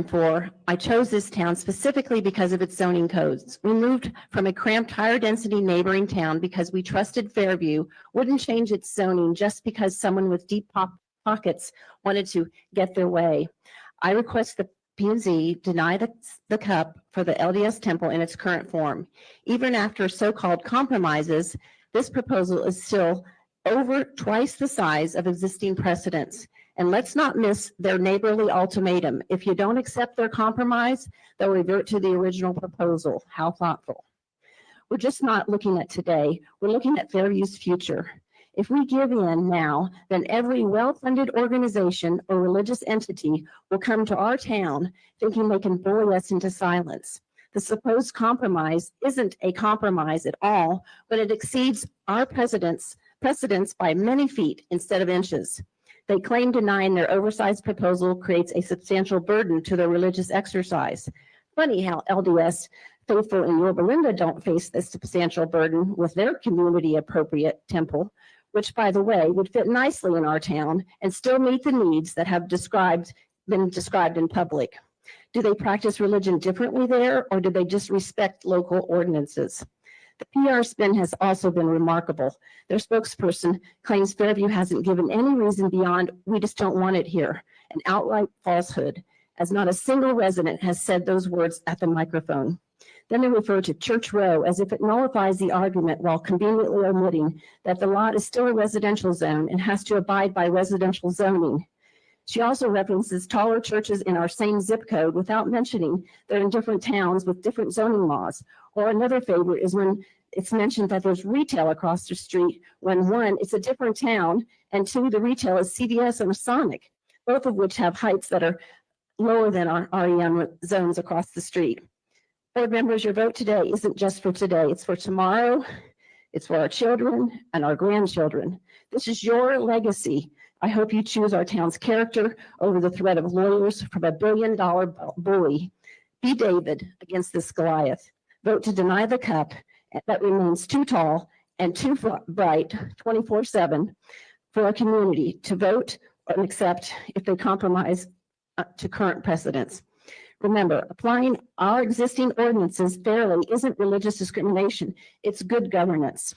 For, I chose this town specifically because of its zoning codes. We moved from a cramped, higher density neighboring town because we trusted Fairview wouldn't change its zoning just because someone with deep pockets wanted to get their way. I request the P&Z deny the cup for the LDS temple in its current form. Even after so-called compromises, this proposal is still over twice the size of existing precedents. And let's not miss their neighborly ultimatum. If you don't accept their compromise, they'll revert to the original proposal. How thoughtful. We're just not looking at today. We're looking at Fairview's future. If we give in now, then every well-funded organization or religious entity will come to our town thinking they can bully us into silence. The supposed compromise isn't a compromise at all, but it exceeds our precedents by many feet instead of inches. They claim denying their oversized proposal creates a substantial burden to their religious exercise. Funny how LDS faithful in Yorba Linda don't face this substantial burden with their community appropriate temple, which, by the way, would fit nicely in our town and still meet the needs that have been described in public. Do they practice religion differently there, or do they just respect local ordinances? The PR spin has also been remarkable. Their spokesperson claims Fairview hasn't given any reason beyond "we just don't want it here," an outright falsehood, as not a single resident has said those words at the microphone. Then they refer to Church Row as if it nullifies the argument while conveniently omitting that the lot is still a residential zone and has to abide by residential zoning. She also references taller churches in our same zip code without mentioning they're in different towns with different zoning laws. Or another favorite is when it's mentioned that there's retail across the street when one, it's a different town, and two, the retail is CVS and Sonic, both of which have heights that are lower than our REM zones across the street. Board members, your vote today isn't just for today, it's for tomorrow, it's for our children and our grandchildren. This is your legacy. I hope you choose our town's character over the threat of lawyers from a billion-dollar bully. Be David against this Goliath. Vote to deny the cup that remains too tall and too bright 24/7 for our community to vote and accept if they compromise to current precedents. Remember, applying our existing ordinances fairly isn't religious discrimination, it's good governance.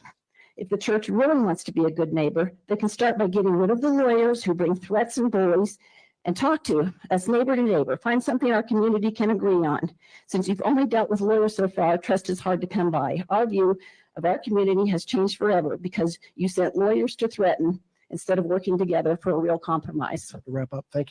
If the church really wants to be a good neighbor, they can start by getting rid of the lawyers who bring threats and bullies and talk to us neighbor to neighbor. Find something our community can agree on. Since you've only dealt with lawyers so far, trust is hard to come by. Our view of our community has changed forever because you sent lawyers to threaten instead of working together for a real compromise. To wrap up, thank you.